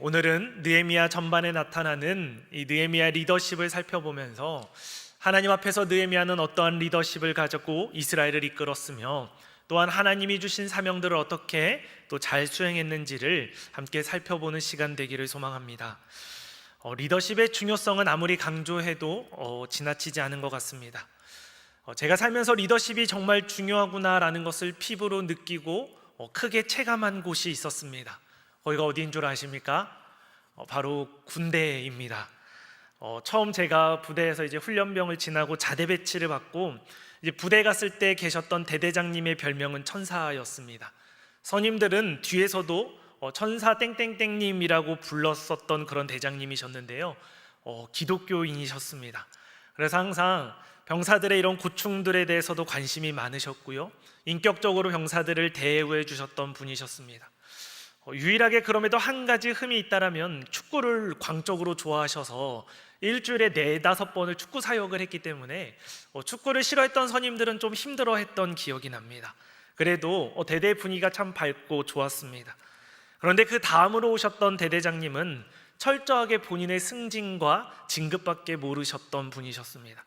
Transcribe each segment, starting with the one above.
오늘은 느헤미야 전반에 나타나는 이 느헤미야 리더십을 살펴보면서 하나님 앞에서 느헤미야는 어떠한 리더십을 가졌고 이스라엘을 이끌었으며 또한 하나님이 주신 사명들을 어떻게 또 잘 수행했는지를 함께 살펴보는 시간 되기를 소망합니다. 리더십의 중요성은 아무리 강조해도 지나치지 않은 것 같습니다. 제가 살면서 리더십이 정말 중요하구나라는 것을 피부로 느끼고 크게 체감한 곳이 있었습니다. 거기가 어디인 줄 아십니까? 바로 군대입니다. 처음 제가 부대에서 이제 훈련병을 지나고 자대 배치를 받고 이제 부대 갔을 때 계셨던 대대장님의 별명은 천사였습니다. 선임들은 뒤에서도 천사 땡땡땡님이라고 불렀었던 그런 대장님이셨는데요. 기독교인이셨습니다. 그래서 항상 병사들의 이런 고충들에 대해서도 관심이 많으셨고요. 인격적으로 병사들을 대우해 주셨던 분이셨습니다. 유일하게 그럼에도 한 가지 흠이 있다라면 축구를 광적으로 좋아하셔서 일주일에 4-5번을 축구 사역을 했기 때문에 축구를 싫어했던 선임들은 좀 힘들어했던 기억이 납니다. 그래도 대대 분위기가 참 밝고 좋았습니다. 그런데 그 다음으로 오셨던 대대장님은 철저하게 본인의 승진과 진급밖에 모르셨던 분이셨습니다.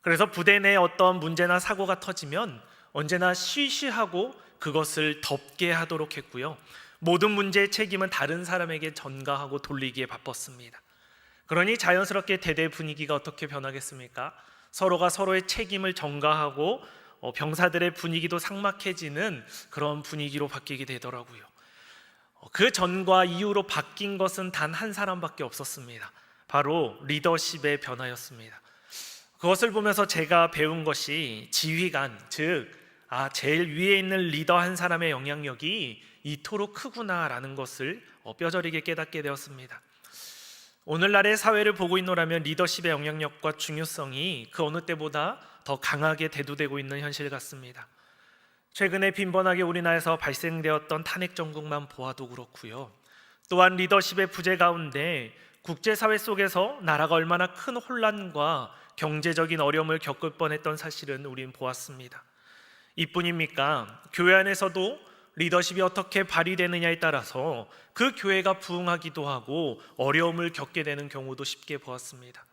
그래서 부대 내 어떤 문제나 사고가 터지면 언제나 쉬쉬하고 그것을 덮게 하도록 했고요. 모든 문제의 책임은 다른 사람에게 전가하고 돌리기에 바빴습니다. 그러니 자연스럽게 대대 분위기가 어떻게 변하겠습니까? 서로가 서로의 책임을 전가하고 병사들의 분위기도 삭막해지는 그런 분위기로 바뀌게 되더라고요. 그 전과 이후로 바뀐 것은 단 한 사람밖에 없었습니다. 바로 리더십의 변화였습니다. 그것을 보면서 제가 배운 것이 지휘관, 즉 제일 위에 있는 리더 한 사람의 영향력이 이토록 크구나라는 것을 뼈저리게 깨닫게 되었습니다. 오늘날의 사회를 보고 있노라면 리더십의 영향력과 중요성이 그 어느 때보다 더 강하게 대두되고 있는 현실 같습니다. 최근에 빈번하게 우리나라에서 발생되었던 탄핵 정국만 보아도 그렇고요. 또한 리더십의 부재 가운데 국제사회 속에서 나라가 얼마나 큰 혼란과 경제적인 어려움을 겪을 뻔했던 사실은 우린 보았습니다. 이뿐입니까? 교회 안에서도 리더십이 어떻게 발휘되느냐에 따라서 그 교회가 부흥하기도 하고 어려움을 겪게 되는 경우도 쉽게 보았습니다.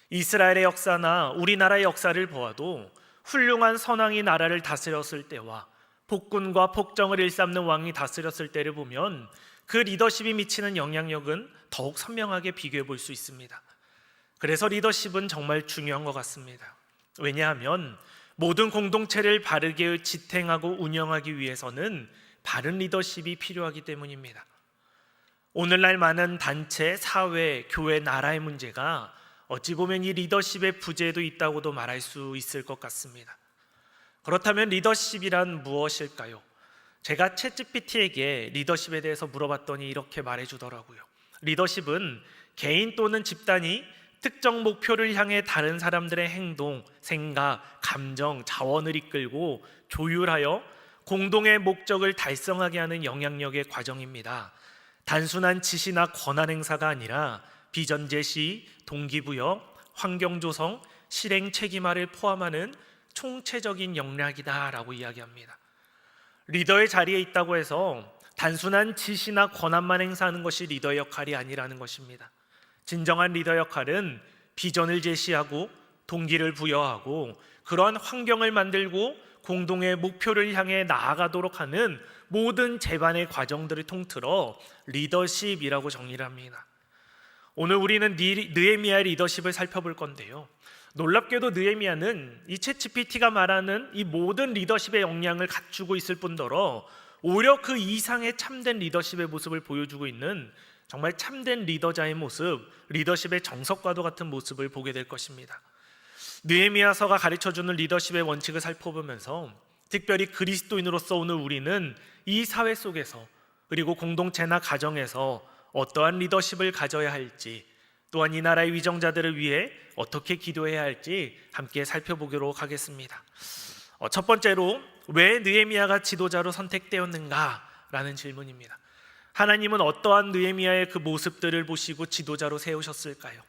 이스라엘의 역사나 우리나라의 역사를 보아도 훌륭한 선왕이 나라를 다스렸을 때와 폭군과 폭정을 일삼는 왕이 다스렸을 때를 보면 그 리더십이 미치는 영향력은 더욱 선명하게 비교해 볼 수 있습니다. 그래서 리더십은 정말 중요한 것 같습니다. 왜냐하면 모든 공동체를 바르게 지탱하고 운영하기 위해서는 바른 리더십이 필요하기 때문입니다. 오늘날 많은 단체, 사회, 교회, 나라의 문제가 어찌 보면 이 리더십의 부재도 있다고도 말할 수 있을 것 같습니다. 그렇다면 리더십이란 무엇일까요? 제가 챗GPT에게 리더십에 대해서 물어봤더니 이렇게 말해주더라고요. 리더십은 개인 또는 집단이 특정 목표를 향해 다른 사람들의 행동, 생각, 감정, 자원을 이끌고 조율하여 공동의 목적을 달성하게 하는 영향력의 과정입니다. 단순한 지시나 권한 행사가 아니라 비전 제시, 동기부여, 환경 조성, 실행 책임화를 포함하는 총체적인 역량이다라고 이야기합니다. 리더의 자리에 있다고 해서 단순한 지시나 권한만 행사하는 것이 리더의 역할이 아니라는 것입니다. 진정한 리더 역할은 비전을 제시하고 동기를 부여하고 그러한 환경을 만들고 공동의 목표를 향해 나아가도록 하는 모든 제반의 과정들을 통틀어 리더십이라고 정의를 합니다. 오늘 우리는 느헤미야의 리더십을 살펴볼 건데요. 놀랍게도 느헤미야는 이 챗GPT가 말하는 이 모든 리더십의 역량을 갖추고 있을 뿐더러 오히려 그 이상의 참된 리더십의 모습을 보여주고 있는 정말 참된 리더자의 모습, 리더십의 정석과도 같은 모습을 보게 될 것입니다. 느헤미야서가 가르쳐주는 리더십의 원칙을 살펴보면서 특별히 그리스도인으로서 오늘 우리는 이 사회 속에서 그리고 공동체나 가정에서 어떠한 리더십을 가져야 할지, 또한 이 나라의 위정자들을 위해 어떻게 기도해야 할지 함께 살펴보도록 하겠습니다. 첫 번째로 왜 느헤미야가 지도자로 선택되었는가라는 질문입니다. 하나님은 어떠한 느헤미야의 그 모습들을 보시고 지도자로 세우셨을까요?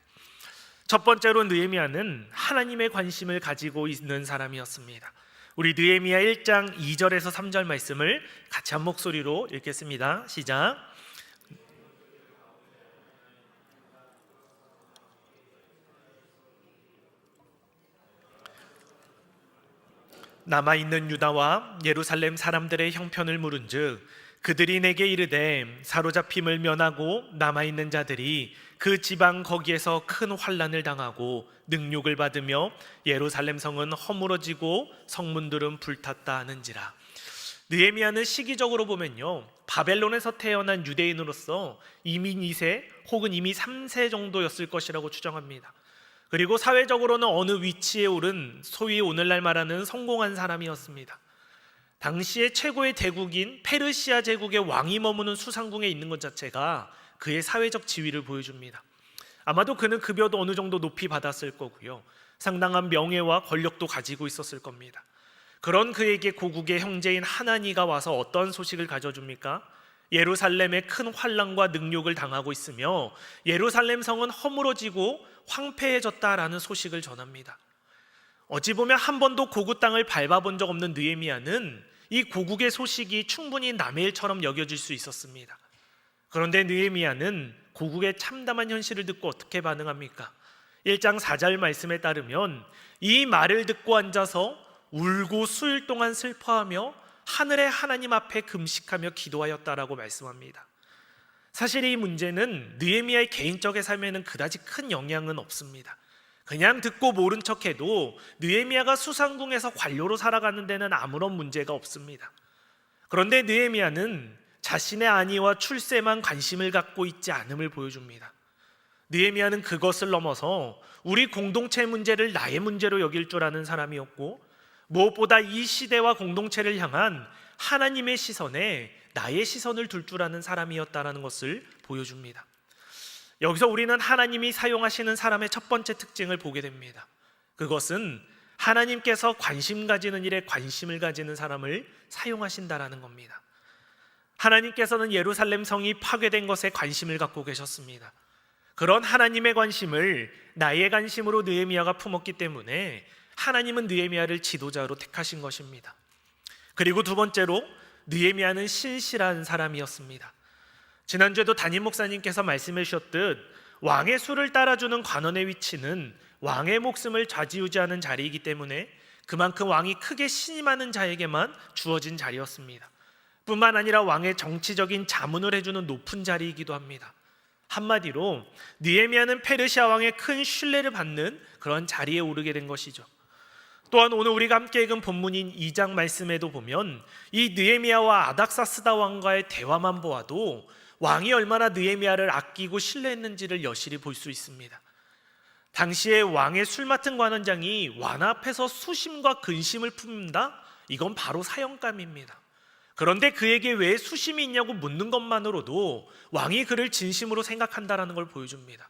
첫 번째로 느헤미야는 하나님의 관심을 가지고 있는 사람이었습니다. 우리 느헤미야 1장 2절에서 3절 말씀을 같이 한 목소리로 읽겠습니다. 시작. 남아있는 유다와 예루살렘 사람들의 형편을 물은즉 그들이 내게 이르되 사로잡힘을 면하고 남아있는 자들이 그 지방 거기에서 큰 환난을 당하고 능욕을 받으며 예루살렘 성은 허물어지고 성문들은 불탔다 하는지라. 느헤미야는 시기적으로 보면요, 바벨론에서 태어난 유대인으로서 이미 2세 혹은 이미 3세 정도였을 것이라고 추정합니다. 그리고 사회적으로는 어느 위치에 오른 소위 오늘날 말하는 성공한 사람이었습니다. 당시의 최고의 대국인 페르시아 제국의 왕이 머무는 수상궁에 있는 것 자체가 그의 사회적 지위를 보여줍니다. 아마도 그는 급여도 어느 정도 높이 받았을 거고요, 상당한 명예와 권력도 가지고 있었을 겁니다. 그런 그에게 고국의 형제인 하나니가 와서 어떤 소식을 가져줍니까? 예루살렘에 큰 환난과 능욕을 당하고 있으며 예루살렘 성은 허물어지고 황폐해졌다라는 소식을 전합니다. 어찌 보면 한 번도 고국 땅을 밟아본 적 없는 느헤미야는 이 고국의 소식이 충분히 남의 일처럼 여겨질 수 있었습니다. 그런데 느헤미야는 고국의 참담한 현실을 듣고 어떻게 반응합니까? 1장 4절 말씀에 따르면 이 말을 듣고 앉아서 울고 수일 동안 슬퍼하며 하늘의 하나님 앞에 금식하며 기도하였다라고 말씀합니다. 사실 이 문제는 느헤미야의 개인적인 삶에는 그다지 큰 영향은 없습니다. 그냥 듣고 모른 척해도 느헤미야가 수상궁에서 관료로 살아가는 데는 아무런 문제가 없습니다. 그런데 느헤미야는 자신의 안위와 출세만 관심을 갖고 있지 않음을 보여줍니다. 느헤미야는 그것을 넘어서 우리 공동체 문제를 나의 문제로 여길 줄 아는 사람이었고, 무엇보다 이 시대와 공동체를 향한 하나님의 시선에 나의 시선을 둘 줄 아는 사람이었다는 것을 보여줍니다. 여기서 우리는 하나님이 사용하시는 사람의 첫 번째 특징을 보게 됩니다. 그것은 하나님께서 관심 가지는 일에 관심을 가지는 사람을 사용하신다라는 겁니다. 하나님께서는 예루살렘 성이 파괴된 것에 관심을 갖고 계셨습니다. 그런 하나님의 관심을 나의 관심으로 느헤미야가 품었기 때문에 하나님은 느헤미야를 지도자로 택하신 것입니다. 그리고 두 번째로 느헤미야는 신실한 사람이었습니다. 지난주에도 담임 목사님께서 말씀해 주셨듯 왕의 수를 따라주는 관원의 위치는 왕의 목숨을 좌지우지하는 자리이기 때문에 그만큼 왕이 크게 신임하는 자에게만 주어진 자리였습니다. 뿐만 아니라 왕의 정치적인 자문을 해주는 높은 자리이기도 합니다. 한마디로 느헤미야는 페르시아 왕의 큰 신뢰를 받는 그런 자리에 오르게 된 것이죠. 또한 오늘 우리가 함께 읽은 본문인 2장 말씀에도 보면 이 느헤미야와 아닥사스다 왕과의 대화만 보아도 왕이 얼마나 느헤미야를 아끼고 신뢰했는지를 여실히 볼 수 있습니다. 당시에 왕의 술 맡은 관원장이 왕 앞에서 수심과 근심을 품는다? 이건 바로 사형감입니다. 그런데 그에게 왜 수심이 있냐고 묻는 것만으로도 왕이 그를 진심으로 생각한다는 걸 보여줍니다.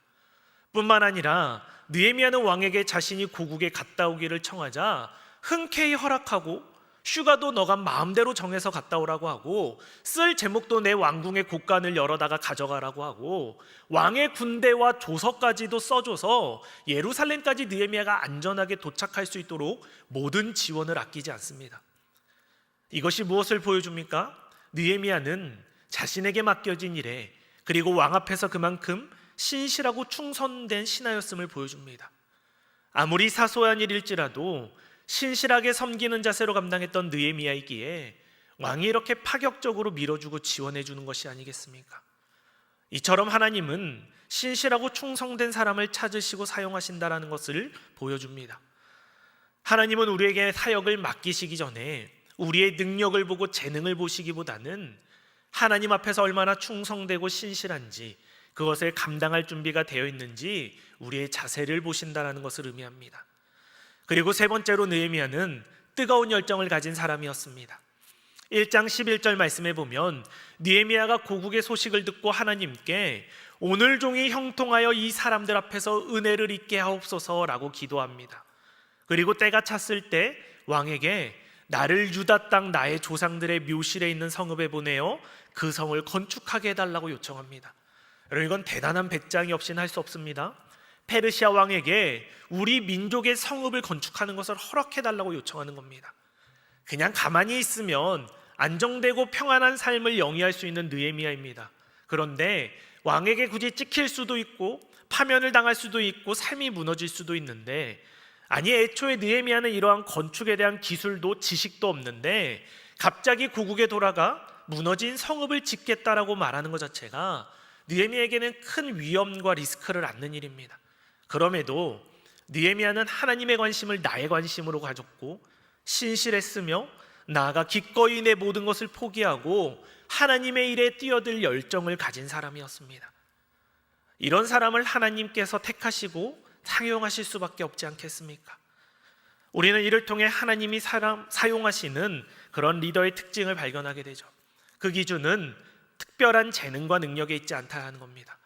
뿐만 아니라 느헤미야는 왕에게 자신이 고국에 갔다 오기를 청하자 흔쾌히 허락하고 휴가도 너가 마음대로 정해서 갔다 오라고 하고 쓸 제목도 내 왕궁의 곳간을 열어다가 가져가라고 하고 왕의 군대와 조서까지도 써줘서 예루살렘까지 느헤미야가 안전하게 도착할 수 있도록 모든 지원을 아끼지 않습니다. 이것이 무엇을 보여줍니까? 느헤미야는 자신에게 맡겨진 일에 그리고 왕 앞에서 그만큼 신실하고 충성된 신하였음을 보여줍니다. 아무리 사소한 일일지라도 신실하게 섬기는 자세로 감당했던 느헤미야이기에 왕이 이렇게 파격적으로 밀어주고 지원해주는 것이 아니겠습니까? 이처럼 하나님은 신실하고 충성된 사람을 찾으시고 사용하신다는 것을 보여줍니다. 하나님은 우리에게 사역을 맡기시기 전에 우리의 능력을 보고 재능을 보시기보다는 하나님 앞에서 얼마나 충성되고 신실한지, 그것을 감당할 준비가 되어 있는지 우리의 자세를 보신다는 것을 의미합니다. 그리고 세 번째로 느헤미야는 뜨거운 열정을 가진 사람이었습니다. 1장 11절 말씀에 보면 느헤미야가 고국의 소식을 듣고 하나님께 오늘 종일 형통하여 이 사람들 앞에서 은혜를 입게 하옵소서라고 기도합니다. 그리고 때가 찼을 때 왕에게 나를 유다 땅 나의 조상들의 묘실에 있는 성읍에 보내어 그 성을 건축하게 해달라고 요청합니다. 여러분, 이건 대단한 배짱이 없이는 할 수 없습니다. 페르시아 왕에게 우리 민족의 성읍을 건축하는 것을 허락해달라고 요청하는 겁니다. 그냥 가만히 있으면 안정되고 평안한 삶을 영위할 수 있는 느헤미야입니다. 그런데 왕에게 굳이 찍힐 수도 있고 파면을 당할 수도 있고 삶이 무너질 수도 있는데 아니, 애초에 느헤미야는 이러한 건축에 대한 기술도 지식도 없는데 갑자기 고국에 돌아가 무너진 성읍을 짓겠다라고 말하는 것 자체가 느헤미야에게는 큰 위험과 리스크를 안는 일입니다. 그럼에도 느헤미야는 하나님의 관심을 나의 관심으로 가졌고 신실했으며 나아가 기꺼이 내 모든 것을 포기하고 하나님의 일에 뛰어들 열정을 가진 사람이었습니다. 이런 사람을 하나님께서 택하시고 사용하실 수밖에 없지 않겠습니까? 우리는 이를 통해 하나님이 사용하시는 그런 리더의 특징을 발견하게 되죠. 그 기준은 특별한 재능과 능력에 있지 않다 하는 겁니다.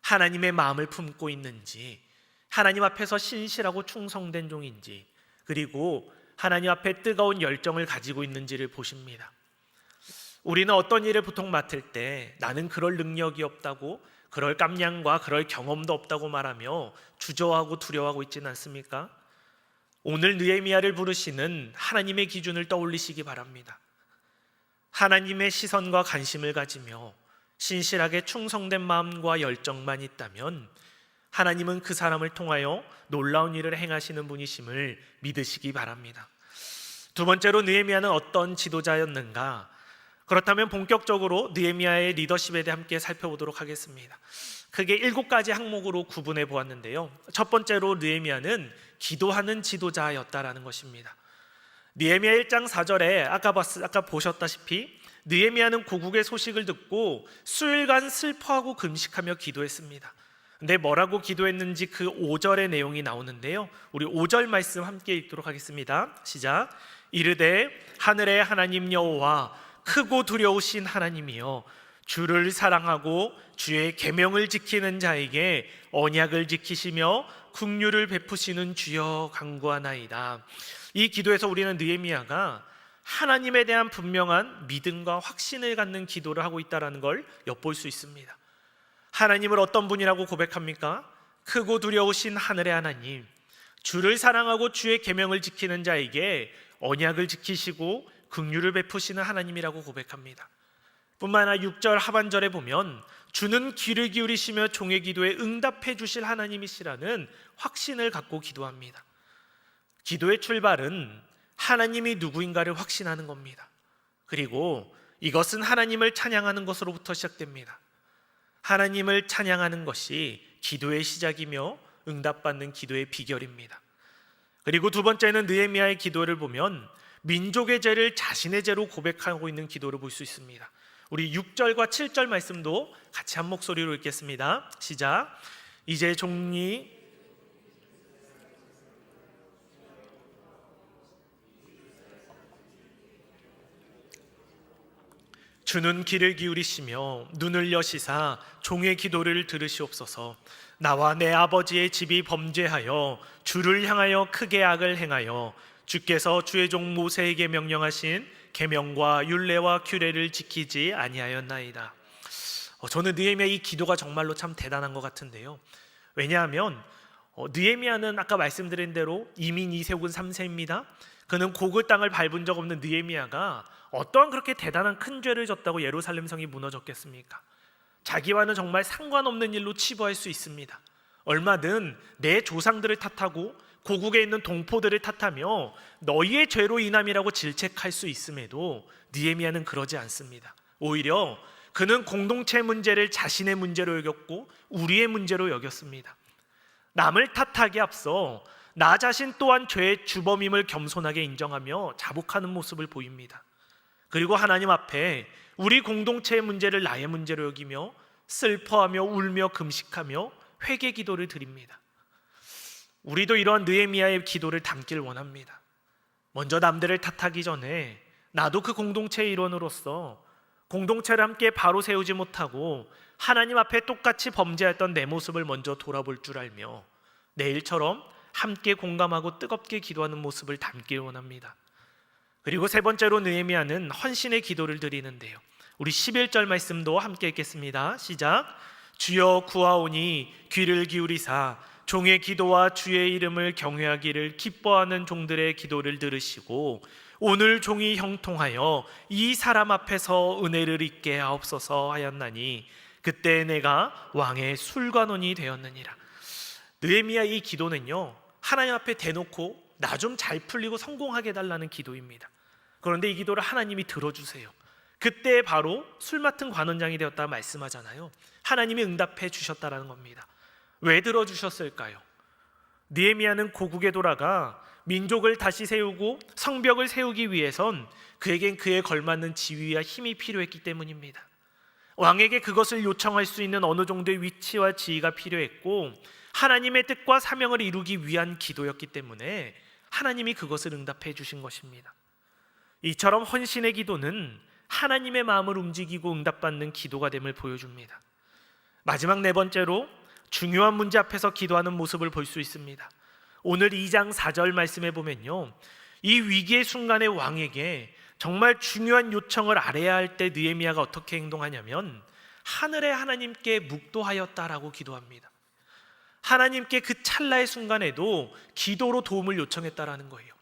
하나님의 마음을 품고 있는지, 하나님 앞에서 신실하고 충성된 종인지, 그리고 하나님 앞에 뜨거운 열정을 가지고 있는지를 보십니다. 우리는 어떤 일을 보통 맡을 때 나는 그럴 능력이 없다고, 그럴 깜냥과 그럴 경험도 없다고 말하며 주저하고 두려워하고 있지는 않습니까? 오늘 느헤미야를 부르시는 하나님의 기준을 떠올리시기 바랍니다. 하나님의 시선과 관심을 가지며 신실하게 충성된 마음과 열정만 있다면 하나님은 그 사람을 통하여 놀라운 일을 행하시는 분이심을 믿으시기 바랍니다. 두 번째로 느헤미야는 어떤 지도자였는가? 그렇다면 본격적으로 느헤미야의 리더십에 대해 함께 살펴보도록 하겠습니다. 크게 7가지 항목으로 구분해 보았는데요. 첫 번째로 느헤미야는 기도하는 지도자였다라는 것입니다. 느헤미야 1장 4절에 아까 보셨다시피 느헤미야는 고국의 소식을 듣고 수일간 슬퍼하고 금식하며 기도했습니다. 근데 뭐라고 기도했는지 그 5절의 내용이 나오는데요. 우리 5절 말씀 함께 읽도록 하겠습니다. 시작. 이르되 하늘의 하나님 여호와 크고 두려우신 하나님이여 주를 사랑하고 주의 계명을 지키는 자에게 언약을 지키시며 긍휼을 베푸시는 주여 간구하나이다. 이 기도에서 우리는 느헤미야가 하나님에 대한 분명한 믿음과 확신을 갖는 기도를 하고 있다는 걸 엿볼 수 있습니다. 하나님을 어떤 분이라고 고백합니까? 크고 두려우신 하늘의 하나님, 주를 사랑하고 주의 계명을 지키는 자에게 언약을 지키시고 긍휼을 베푸시는 하나님이라고 고백합니다. 뿐만 아니라 6절 하반절에 보면 주는 귀를 기울이시며 종의 기도에 응답해 주실 하나님이시라는 확신을 갖고 기도합니다. 기도의 출발은 하나님이 누구인가를 확신하는 겁니다. 그리고 이것은 하나님을 찬양하는 것으로부터 시작됩니다. 하나님을 찬양하는 것이 기도의 시작이며 응답받는 기도의 비결입니다. 그리고 두 번째는 느헤미야의 기도를 보면 민족의 죄를 자신의 죄로 고백하고 있는 기도를 볼 수 있습니다. 우리 6절과 7절 말씀도 같이 한 목소리로 읽겠습니다. 시작. 이제 종이 주는 귀를 기울이시며 눈을 여시사 종의 기도를 들으시옵소서. 나와 내 아버지의 집이 범죄하여 주를 향하여 크게 악을 행하여 주께서 주의 종 모세에게 명령하신 계명과 율례와 규례를 지키지 아니하였나이다. 저는 느헤미야 이 기도가 정말로 참 대단한 것 같은데요. 왜냐하면 느헤미야는 아까 말씀드린 대로 이민 2세군 3세입니다. 그는 고글 땅을 밟은 적 없는 느헤미야가 어떠한 그렇게 대단한 큰 죄를 졌다고 예루살렘 성이 무너졌겠습니까? 자기와는 정말 상관없는 일로 치부할 수 있습니다. 얼마든 내 조상들을 탓하고 고국에 있는 동포들을 탓하며 너희의 죄로 인함이라고 질책할 수 있음에도 느헤미야는 그러지 않습니다. 오히려 그는 공동체 문제를 자신의 문제로 여겼고 우리의 문제로 여겼습니다. 남을 탓하기에 앞서 나 자신 또한 죄의 주범임을 겸손하게 인정하며 자복하는 모습을 보입니다. 그리고 하나님 앞에 우리 공동체의 문제를 나의 문제로 여기며 슬퍼하며 울며 금식하며 회개 기도를 드립니다. 우리도 이러한 느헤미야의 기도를 담길 원합니다. 먼저 남들을 탓하기 전에 나도 그 공동체의 일원으로서 공동체를 함께 바로 세우지 못하고 하나님 앞에 똑같이 범죄했던 내 모습을 먼저 돌아볼 줄 알며 내일처럼 함께 공감하고 뜨겁게 기도하는 모습을 담길 원합니다. 그리고 세 번째로 느헤미야는 헌신의 기도를 드리는데요. 우리 11절 말씀도 함께 읽겠습니다. 시작. 주여 구하오니 귀를 기울이사 종의 기도와 주의 이름을 경외하기를 기뻐하는 종들의 기도를 들으시고 오늘 종이 형통하여 이 사람 앞에서 은혜를 입게 하옵소서 하였나니 그때 내가 왕의 술관원이 되었느니라. 느헤미야 이 기도는요 하나님 앞에 대놓고 나 좀 잘 풀리고 성공하게 해달라는 기도입니다. 그런데 이 기도를 하나님이 들어주세요. 그때 바로 술 맡은 관원장이 되었다 말씀하잖아요. 하나님이 응답해 주셨다라는 겁니다. 왜 들어주셨을까요? 느헤미야는 고국에 돌아가 민족을 다시 세우고 성벽을 세우기 위해선 그에겐 그에 걸맞는 지위와 힘이 필요했기 때문입니다. 왕에게 그것을 요청할 수 있는 어느 정도의 위치와 지위가 필요했고 하나님의 뜻과 사명을 이루기 위한 기도였기 때문에 하나님이 그것을 응답해 주신 것입니다. 이처럼 헌신의 기도는 하나님의 마음을 움직이고 응답받는 기도가 됨을 보여줍니다. 마지막 네 번째로 중요한 문제 앞에서 기도하는 모습을 볼 수 있습니다. 오늘 2장 4절 말씀에 보면요, 이 위기의 순간에 왕에게 정말 중요한 요청을 아뢰야 할 때 느헤미야가 어떻게 행동하냐면 하늘의 하나님께 묵도하였다라고 기도합니다. 하나님께 그 찰나의 순간에도 기도로 도움을 요청했다라는 거예요.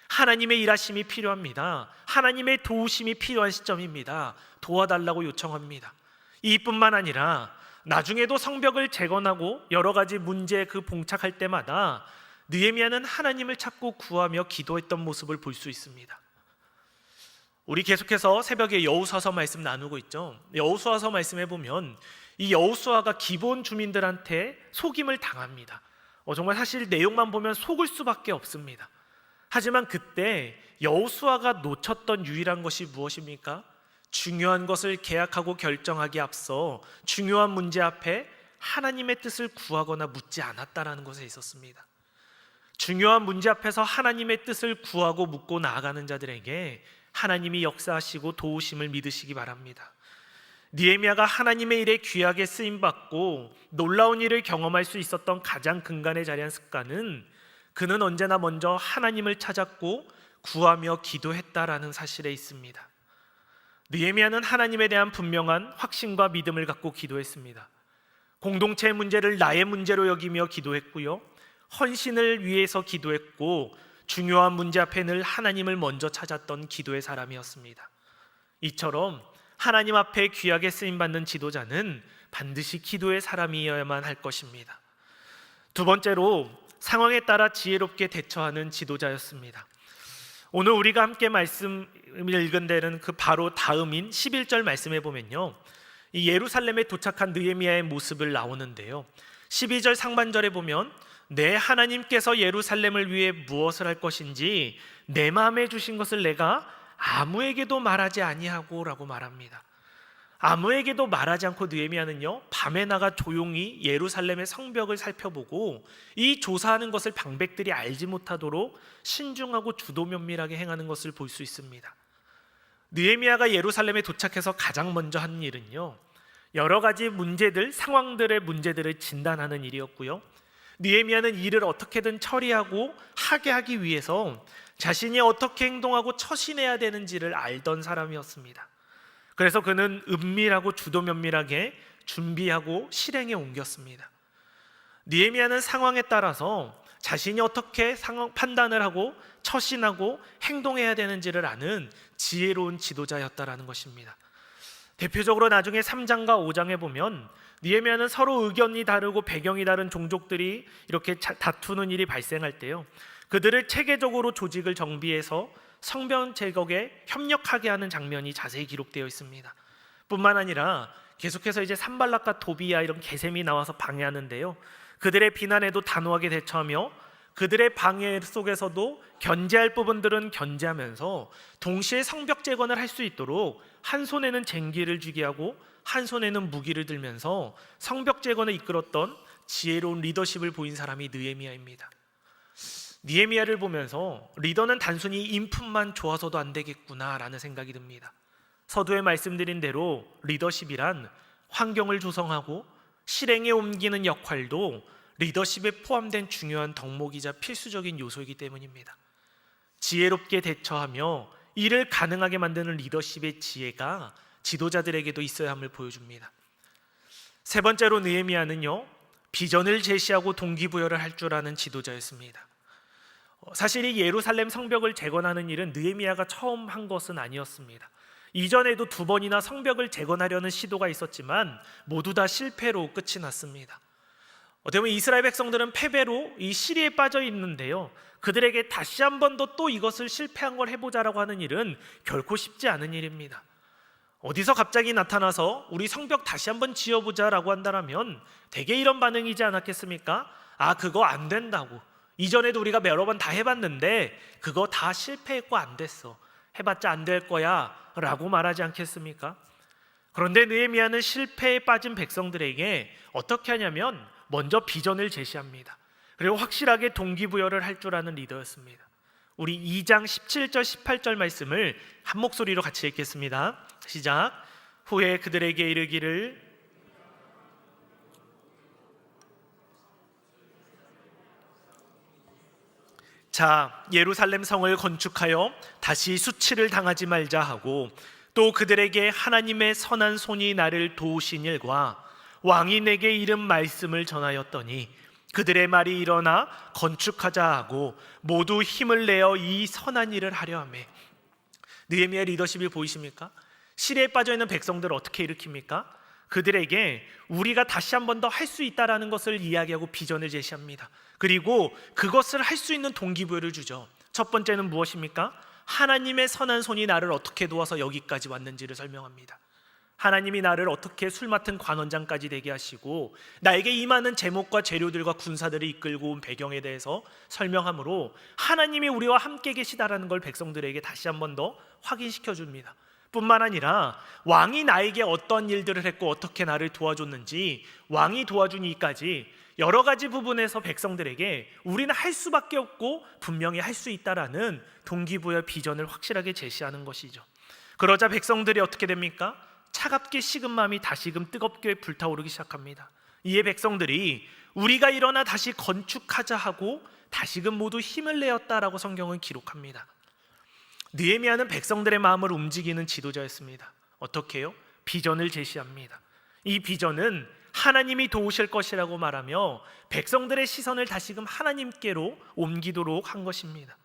하나님의 일하심이 필요합니다. 하나님의 도우심이 필요한 시점입니다. 도와달라고 요청합니다. 이뿐만 아니라 나중에도 성벽을 재건하고 여러 가지 문제에 봉착할 때마다 느헤미야는 하나님을 찾고 구하며 기도했던 모습을 볼 수 있습니다. 우리 계속해서 새벽에 여호수아서 말씀 나누고 있죠. 여호수아서 말씀에 보면 이 여호수아가 기본 주민들한테 속임을 당합니다. 정말 사실 내용만 보면 속을 수밖에 없습니다. 하지만 그때 여호수아가 놓쳤던 유일한 것이 무엇입니까? 중요한 것을 계약하고 결정하기에 앞서 중요한 문제 앞에 하나님의 뜻을 구하거나 묻지 않았다라는 것에 있었습니다. 중요한 문제 앞에서 하나님의 뜻을 구하고 묻고 나아가는 자들에게 하나님이 역사하시고 도우심을 믿으시기 바랍니다. 느헤미야가 하나님의 일에 귀하게 쓰임받고 놀라운 일을 경험할 수 있었던 가장 근간에 자리한 습관은 그는 언제나 먼저 하나님을 찾았고 구하며 기도했다라는 사실에 있습니다. 느헤미야는 하나님에 대한 분명한 확신과 믿음을 갖고 기도했습니다. 공동체의 문제를 나의 문제로 여기며 기도했고요, 헌신을 위해서 기도했고 중요한 문제 앞에 늘 하나님을 먼저 찾았던 기도의 사람이었습니다. 이처럼 하나님 앞에 귀하게 쓰임받는 지도자는 반드시 기도의 사람이어야만 할 것입니다. 두 번째로 상황에 따라 지혜롭게 대처하는 지도자였습니다. 오늘 우리가 함께 말씀을 읽은 데는 그 바로 다음인 11절 말씀에 보면요, 이 예루살렘에 도착한 느헤미야의 모습을 나오는데요, 12절 상반절에 보면 내 하나님께서 예루살렘을 위해 무엇을 할 것인지 내 마음에 주신 것을 내가 아무에게도 말하지 아니하고 라고 말합니다. 아무에게도 말하지 않고 느헤미야는요, 밤에 나가 조용히 예루살렘의 성벽을 살펴보고 이 조사하는 것을 방백들이 알지 못하도록 신중하고 주도 면밀하게 행하는 것을 볼 수 있습니다. 느헤미야가 예루살렘에 도착해서 가장 먼저 한 일은요, 여러 가지 문제들, 상황들의 문제들을 진단하는 일이었고요, 느헤미야는 이를 어떻게든 처리하고 하게 하기 위해서 자신이 어떻게 행동하고 처신해야 되는지를 알던 사람이었습니다. 그래서 그는 은밀하고 주도 면밀하게 준비하고 실행에 옮겼습니다. 느헤미야는 상황에 따라서 자신이 어떻게 상황 판단을 하고 처신하고 행동해야 되는지를 아는 지혜로운 지도자였다라는 것입니다. 대표적으로 나중에 3장과 5장에 보면 느헤미야는 서로 의견이 다르고 배경이 다른 종족들이 이렇게 다투는 일이 발생할 때요, 그들을 체계적으로 조직을 정비해서 성벽 제거에 협력하게 하는 장면이 자세히 기록되어 있습니다. 뿐만 아니라 계속해서 이제 산발락과 도비야 이런 계셈이 나와서 방해하는데요, 그들의 비난에도 단호하게 대처하며 그들의 방해 속에서도 견제할 부분들은 견제하면서 동시에 성벽 재건을 할 수 있도록 한 손에는 쟁기를 쥐게 하고 한 손에는 무기를 들면서 성벽 재건을 이끌었던 지혜로운 리더십을 보인 사람이 느헤미야입니다. 느헤미야를 보면서 리더는 단순히 인품만 좋아서도 안 되겠구나라는 생각이 듭니다. 서두에 말씀드린 대로 리더십이란 환경을 조성하고 실행에 옮기는 역할도 리더십에 포함된 중요한 덕목이자 필수적인 요소이기 때문입니다. 지혜롭게 대처하며 이를 가능하게 만드는 리더십의 지혜가 지도자들에게도 있어야 함을 보여줍니다. 세 번째로 느헤미야는요, 비전을 제시하고 동기부여를 할 줄 아는 지도자였습니다. 사실 이 예루살렘 성벽을 재건하는 일은 느헤미야가 처음 한 것은 아니었습니다. 이전에도 2번이나 성벽을 재건하려는 시도가 있었지만 모두 다 실패로 끝이 났습니다. 어떻게 보면 이스라엘 백성들은 패배로 이 시리에 빠져 있는데요, 그들에게 다시 한 번 더 또 이것을 실패한 걸 해보자라고 하는 일은 결코 쉽지 않은 일입니다. 어디서 갑자기 나타나서 우리 성벽 다시 한번 지어보자라고 한다면 대개 이런 반응이지 않았겠습니까? 아, 그거 안 된다고. 이전에도 우리가 여러 번 다 해봤는데 그거 다 실패했고 안 됐어. 해봤자 안 될 거야 라고 말하지 않겠습니까? 그런데 느헤미야는 실패에 빠진 백성들에게 어떻게 하냐면 먼저 비전을 제시합니다. 그리고 확실하게 동기부여를 할 줄 아는 리더였습니다. 우리 2장 17절 18절 말씀을 한 목소리로 같이 읽겠습니다. 시작. 후에 그들에게 이르기를 자, 예루살렘 성을 건축하여 다시 수치를 당하지 말자 하고, 또 그들에게 하나님의 선한 손이 나를 도우신 일과 왕이 내게 이른 말씀을 전하였더니 그들의 말이 일어나 건축하자 하고 모두 힘을 내어 이 선한 일을 하려 하매. 느헤미야 리더십이 보이십니까? 시리에 빠져있는 백성들을 어떻게 일으킵니까? 그들에게 우리가 다시 한 번 더 할 수 있다라는 것을 이야기하고 비전을 제시합니다. 그리고 그것을 할 수 있는 동기부여를 주죠. 첫 번째는 무엇입니까? 하나님의 선한 손이 나를 어떻게 도와서 여기까지 왔는지를 설명합니다. 하나님이 나를 어떻게 술 맡은 관원장까지 되게 하시고 나에게 임하는 제목과 재료들과 군사들을 이끌고 온 배경에 대해서 설명함으로 하나님이 우리와 함께 계시다라는 걸 백성들에게 다시 한 번 더 확인시켜 줍니다. 뿐만 아니라 왕이 나에게 어떤 일들을 했고 어떻게 나를 도와줬는지, 왕이 도와준 이까지 여러 가지 부분에서 백성들에게 우리는 할 수밖에 없고 분명히 할 수 있다라는 동기부여 비전을 확실하게 제시하는 것이죠. 그러자 백성들이 어떻게 됩니까? 차갑게 식은 마음이 다시금 뜨겁게 불타오르기 시작합니다. 이에 백성들이 우리가 일어나 다시 건축하자 하고 다시금 모두 힘을 내었다라고 성경은 기록합니다. 느헤미야는 백성들의 마음을 움직이는 지도자였습니다. 어떻게 해요? 비전을 제시합니다. 이 비전은 하나님이 도우실 것이라고 말하며 백성들의 시선을 다시금 하나님께로 옮기도록 한 것입니다.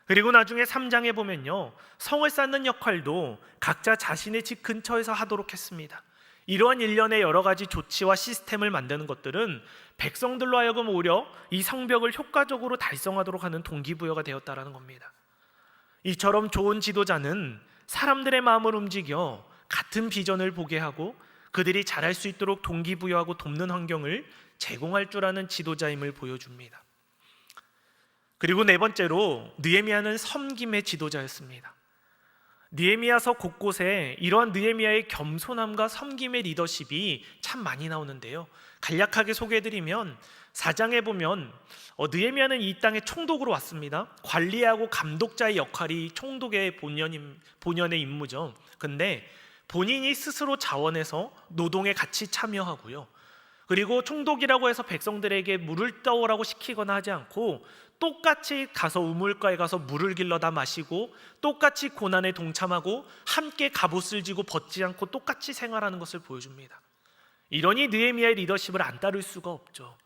그리고 나중에 3장에 보면요, 성을 쌓는 역할도 각자 자신의 집 근처에서 하도록 했습니다. 이러한 일련의 여러 가지 조치와 시스템을 만드는 것들은 백성들로 하여금 오히려 이 성벽을 효과적으로 달성하도록 하는 동기부여가 되었다라는 겁니다. 이처럼 좋은 지도자는 사람들의 마음을 움직여 같은 비전을 보게 하고 그들이 잘할 수 있도록 동기부여하고 돕는 환경을 제공할 줄 아는 지도자임을 보여줍니다. 그리고 네 번째로 느헤미야는 섬김의 지도자였습니다. 느헤미야서 곳곳에 이러한 느헤미야의 겸손함과 섬김의 리더십이 참 많이 나오는데요, 간략하게 소개해드리면 4장에 보면 느헤미야는 이 땅에 총독으로 왔습니다. 관리하고 감독자의 역할이 총독의 본연의 임무죠. 근데 본인이 스스로 자원해서 노동에 같이 참여하고요, 그리고 총독이라고 해서 백성들에게 물을 떠오라고 시키거나 하지 않고 똑같이 가서 우물가에 가서 물을 길러다 마시고 똑같이 고난에 동참하고 함께 갑옷을 지고 벗지 않고 똑같이 생활하는 것을 보여줍니다. 이러니 느헤미야의 리더십을 안 따를 수가 없죠.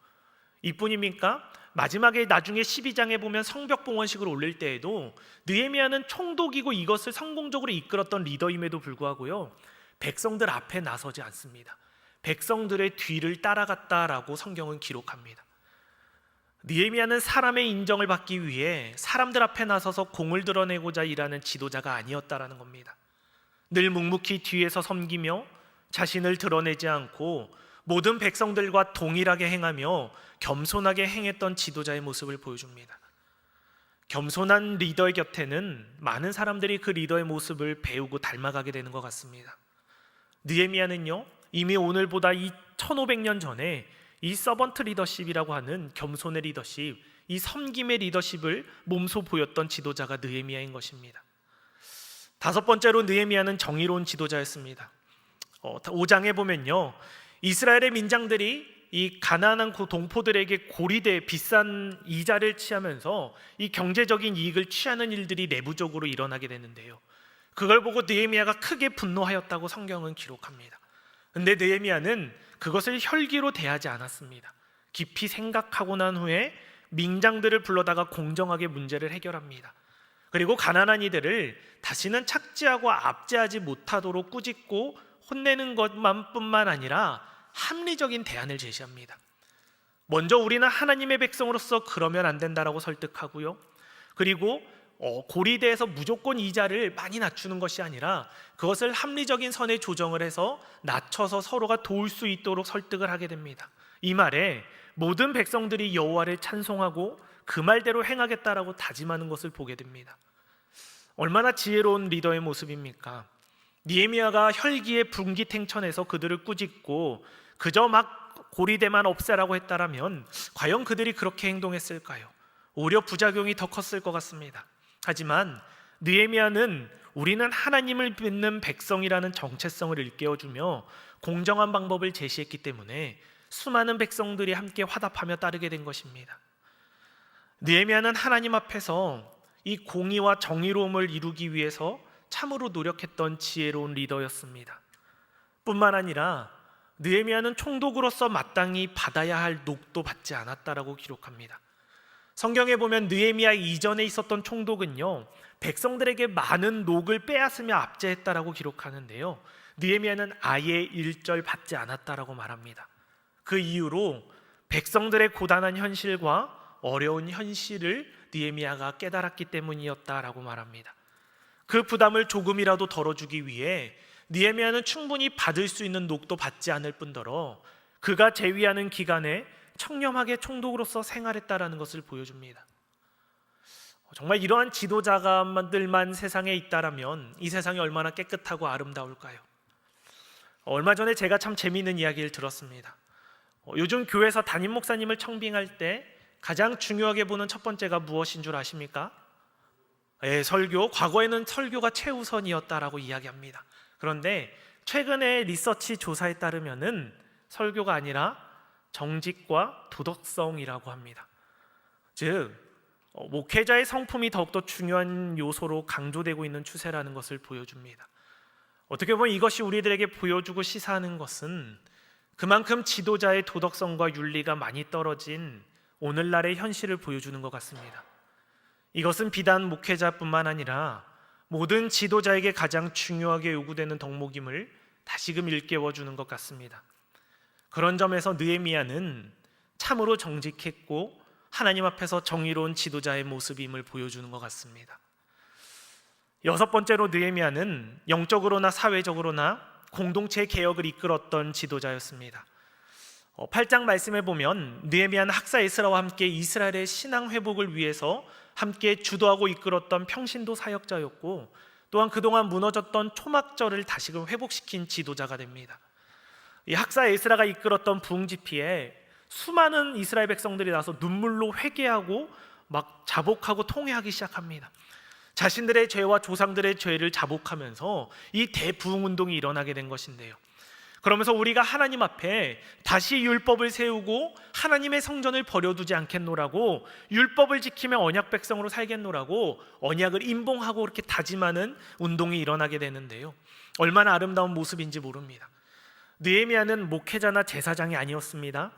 이뿐입니까? 마지막에 나중에 12장에 보면 성벽 봉헌식을 올릴 때에도 느헤미야는 총독이고 이것을 성공적으로 이끌었던 리더임에도 불구하고요, 백성들 앞에 나서지 않습니다. 백성들의 뒤를 따라갔다라고 성경은 기록합니다. 느헤미야는 사람의 인정을 받기 위해 사람들 앞에 나서서 공을 드러내고자 일하는 지도자가 아니었다라는 겁니다. 늘 묵묵히 뒤에서 섬기며 자신을 드러내지 않고 모든 백성들과 동일하게 행하며 겸손하게 행했던 지도자의 모습을 보여줍니다. 겸손한 리더의 곁에는 많은 사람들이 그 리더의 모습을 배우고 닮아가게 되는 것 같습니다. 느헤미야는요, 이미 오늘보다 1500년 전에 이 서번트 리더십이라고 하는 겸손의 리더십, 이 섬김의 리더십을 몸소 보였던 지도자가 느헤미야인 것입니다. 다섯 번째로 느헤미야는 정의로운 지도자였습니다. 5장에 보면요, 이스라엘의 민장들이 이 가난한 동포들에게 고리대 비싼 이자를 취하면서 이 경제적인 이익을 취하는 일들이 내부적으로 일어나게 되는데요, 그걸 보고 느헤미야가 크게 분노하였다고 성경은 기록합니다. 근데 느헤미야는 그것을 혈기로 대하지 않았습니다. 깊이 생각하고 난 후에 민장들을 불러다가 공정하게 문제를 해결합니다. 그리고 가난한 이들을 다시는 착지하고 압제하지 못하도록 꾸짖고 혼내는 것만뿐만 아니라 합리적인 대안을 제시합니다. 먼저 우리는 하나님의 백성으로서 그러면 안 된다라고 설득하고요. 그리고 고리대에서 무조건 이자를 많이 낮추는 것이 아니라 그것을 합리적인 선에 조정을 해서 낮춰서 서로가 도울 수 있도록 설득을 하게 됩니다. 이 말에 모든 백성들이 여호와를 찬송하고 그 말대로 행하겠다라고 다짐하는 것을 보게 됩니다. 얼마나 지혜로운 리더의 모습입니까? 느헤미야가 혈기에 분기탱천해서 그들을 꾸짖고 그저 막 고리대만 없애라고 했다라면 과연 그들이 그렇게 행동했을까요? 오히려 부작용이 더 컸을 것 같습니다. 하지만 느헤미야는 우리는 하나님을 믿는 백성이라는 정체성을 일깨워주며 공정한 방법을 제시했기 때문에 수많은 백성들이 함께 화답하며 따르게 된 것입니다. 느헤미야는 하나님 앞에서 이 공의와 정의로움을 이루기 위해서 참으로 노력했던 지혜로운 리더였습니다. 뿐만 아니라 느헤미야는 총독으로서 마땅히 받아야 할 녹도 받지 않았다라고 기록합니다. 성경에 보면 느헤미야 이전에 있었던 총독은요, 백성들에게 많은 녹을 빼앗으며 압제했다라고 기록하는데요, 느헤미야는 아예 일절 받지 않았다라고 말합니다. 그 이유로 백성들의 고단한 현실과 어려운 현실을 느헤미야가 깨달았기 때문이었다라고 말합니다. 그 부담을 조금이라도 덜어주기 위해 느헤미야는 충분히 받을 수 있는 녹도 받지 않을 뿐더러 그가 재위하는 기간에 청렴하게 총독으로서 생활했다라는 것을 보여줍니다. 정말 이러한 지도자들만 세상에 있다라면 이 세상이 얼마나 깨끗하고 아름다울까요? 얼마 전에 제가 참 재미있는 이야기를 들었습니다. 요즘 교회에서 담임 목사님을 청빙할 때 가장 중요하게 보는 첫 번째가 무엇인 줄 아십니까? 설교. 과거에는 설교가 최우선이었다라고 이야기합니다. 그런데 최근에 리서치 조사에 따르면은 설교가 아니라 정직과 도덕성이라고 합니다. 즉 목회자의 성품이 더욱더 중요한 요소로 강조되고 있는 추세라는 것을 보여줍니다. 어떻게 보면 이것이 우리들에게 보여주고 시사하는 것은 그만큼 지도자의 도덕성과 윤리가 많이 떨어진 오늘날의 현실을 보여주는 것 같습니다. 이것은 비단 목회자뿐만 아니라 모든 지도자에게 가장 중요하게 요구되는 덕목임을 다시금 일깨워주는 것 같습니다. 그런 점에서 느헤미야는 참으로 정직했고 하나님 앞에서 정의로운 지도자의 모습임을 보여주는 것 같습니다. 여섯 번째로 느헤미야는 영적으로나 사회적으로나 공동체 개혁을 이끌었던 지도자였습니다. 8장 말씀에 보면 느헤미야는 학사 에스라와 함께 이스라엘의 신앙 회복을 위해서 함께 주도하고 이끌었던 평신도 사역자였고 또한 그동안 무너졌던 초막절을 다시금 회복시킨 지도자가 됩니다. 이 학사 에스라가 이끌었던 부흥 집회에 수많은 이스라엘 백성들이 나서 눈물로 회개하고 막 자복하고 통회하기 시작합니다. 자신들의 죄와 조상들의 죄를 자복하면서 이 대부흥 운동이 일어나게 된 것인데요, 그러면서 우리가 하나님 앞에 다시 율법을 세우고 하나님의 성전을 버려두지 않겠노라고, 율법을 지키며 언약 백성으로 살겠노라고 언약을 임봉하고 그렇게 다짐하는 운동이 일어나게 되는데요, 얼마나 아름다운 모습인지 모릅니다. 느헤미야는 목회자나 제사장이 아니었습니다.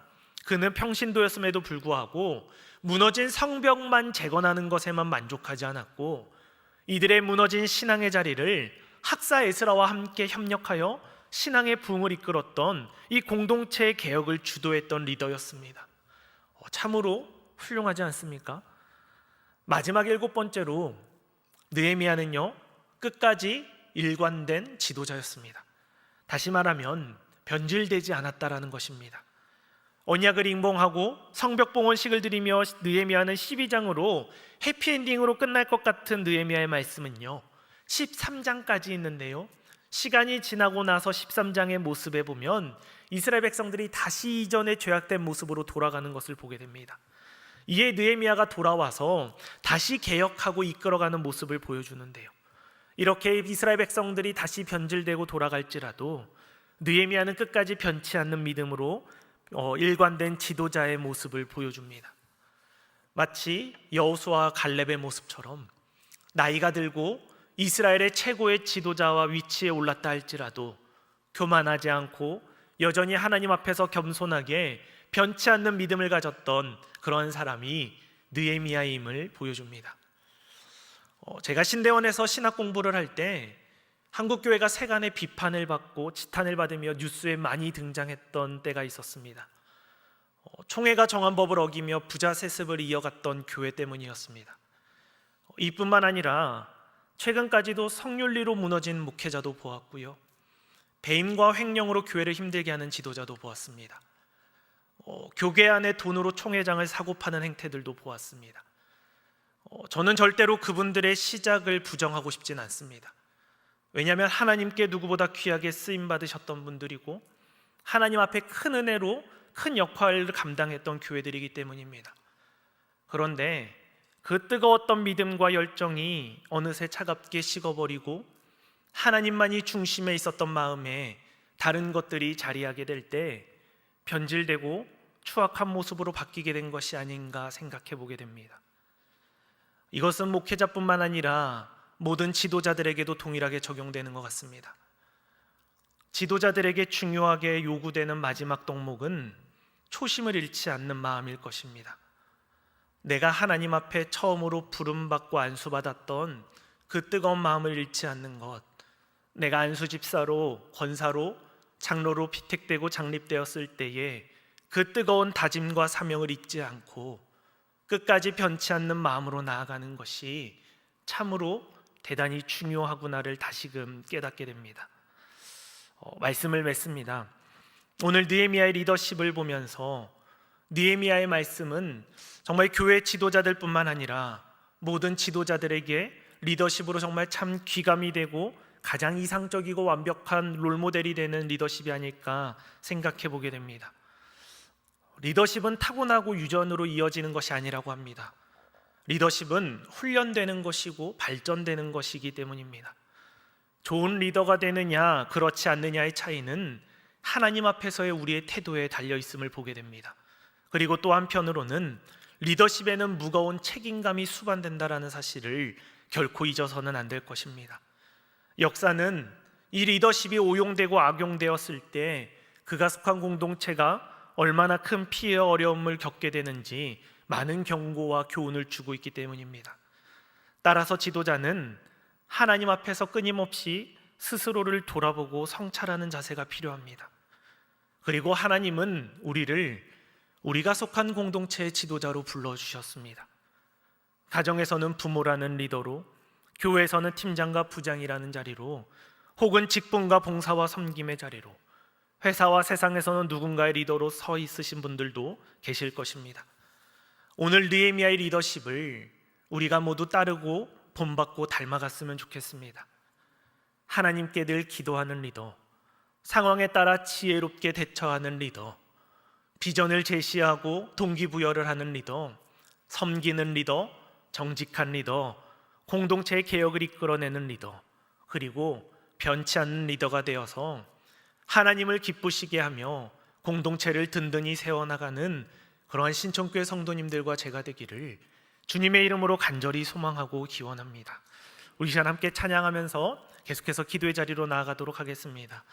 그는 평신도였음에도 불구하고 무너진 성벽만 재건하는 것에만 만족하지 않았고 이들의 무너진 신앙의 자리를 학사 에스라와 함께 협력하여 신앙의 부흥을 이끌었던 이 공동체의 개혁을 주도했던 리더였습니다. 참으로 훌륭하지 않습니까? 마지막 일곱 번째로 느헤미야는요, 끝까지 일관된 지도자였습니다. 다시 말하면 변질되지 않았다라는 것입니다. 언약을 임봉하고 성벽봉헌식을 드리며 느헤미야는 12장으로 해피엔딩으로 끝날 것 같은 느헤미야의 말씀은요 13장까지 있는데요, 시간이 지나고 나서 13장의 모습에 보면 이스라엘 백성들이 다시 이전의 죄악된 모습으로 돌아가는 것을 보게 됩니다. 이에 느헤미야가 돌아와서 다시 개혁하고 이끌어가는 모습을 보여주는데요, 이렇게 이스라엘 백성들이 다시 변질되고 돌아갈지라도 느헤미야는 끝까지 변치 않는 믿음으로 일관된 지도자의 모습을 보여줍니다. 마치 여호수아와 갈렙의 모습처럼 나이가 들고 이스라엘의 최고의 지도자와 위치에 올랐다 할지라도 교만하지 않고 여전히 하나님 앞에서 겸손하게 변치 않는 믿음을 가졌던 그런 사람이 느헤미야임을 보여줍니다. 제가 신대원에서 신학 공부를 할 때 한국교회가 세간의 비판을 받고 지탄을 받으며 뉴스에 많이 등장했던 때가 있었습니다. 총회가 정한 법을 어기며 부자 세습을 이어갔던 교회 때문이었습니다. 이뿐만 아니라 최근까지도 성윤리로 무너진 목회자도 보았고요, 배임과 횡령으로 교회를 힘들게 하는 지도자도 보았습니다. 교계 안에 돈으로 총회장을 사고 파는 행태들도 보았습니다. 저는 절대로 그분들의 시작을 부정하고 싶진 않습니다. 왜냐하면 하나님께 누구보다 귀하게 쓰임받으셨던 분들이고 하나님 앞에 큰 은혜로 큰 역할을 감당했던 교회들이기 때문입니다. 그런데 그 뜨거웠던 믿음과 열정이 어느새 차갑게 식어버리고 하나님만이 중심에 있었던 마음에 다른 것들이 자리하게 될 때 변질되고 추악한 모습으로 바뀌게 된 것이 아닌가 생각해 보게 됩니다. 이것은 목회자뿐만 아니라 모든 지도자들에게도 동일하게 적용되는 것 같습니다. 지도자들에게 중요하게 요구되는 마지막 덕목은 초심을 잃지 않는 마음일 것입니다. 내가 하나님 앞에 처음으로 부름받고 안수받았던 그 뜨거운 마음을 잃지 않는 것, 내가 안수집사로, 권사로, 장로로 피택되고 장립되었을 때에 그 뜨거운 다짐과 사명을 잊지 않고 끝까지 변치 않는 마음으로 나아가는 것이 참으로 대단히 중요하구나를 다시금 깨닫게 됩니다. 말씀을 맺습니다. 오늘 느헤미야의 리더십을 보면서 느헤미야의 말씀은 정말 교회 지도자들뿐만 아니라 모든 지도자들에게 리더십으로 정말 참 귀감이 되고 가장 이상적이고 완벽한 롤모델이 되는 리더십이 아닐까 생각해 보게 됩니다. 리더십은 타고나고 유전으로 이어지는 것이 아니라고 합니다. 리더십은 훈련되는 것이고 발전되는 것이기 때문입니다. 좋은 리더가 되느냐 그렇지 않느냐의 차이는 하나님 앞에서의 우리의 태도에 달려 있음을 보게 됩니다. 그리고 또 한편으로는 리더십에는 무거운 책임감이 수반된다라는 사실을 결코 잊어서는 안 될 것입니다. 역사는 이 리더십이 오용되고 악용되었을 때 그가 속한 공동체가 얼마나 큰 피해와 어려움을 겪게 되는지 많은 경고와 교훈을 주고 있기 때문입니다. 따라서 지도자는 하나님 앞에서 끊임없이 스스로를 돌아보고 성찰하는 자세가 필요합니다. 그리고 하나님은 우리가 속한 공동체의 지도자로 불러주셨습니다. 가정에서는 부모라는 리더로, 교회에서는 팀장과 부장이라는 자리로, 혹은 직분과 봉사와 섬김의 자리로, 회사와 세상에서는 누군가의 리더로 서 있으신 분들도 계실 것입니다. 오늘 느헤미야의 리더십을 우리가 모두 따르고 본받고 닮아갔으면 좋겠습니다. 하나님께 늘 기도하는 리더, 상황에 따라 지혜롭게 대처하는 리더, 비전을 제시하고 동기부여를 하는 리더, 섬기는 리더, 정직한 리더, 공동체의 개혁을 이끌어내는 리더, 그리고 변치 않는 리더가 되어서 하나님을 기쁘시게 하며 공동체를 든든히 세워나가는 그러한 신천교회 성도님들과 제가 되기를 주님의 이름으로 간절히 소망하고 기원합니다. 우리 시간 함께 찬양하면서 계속해서 기도의 자리로 나아가도록 하겠습니다.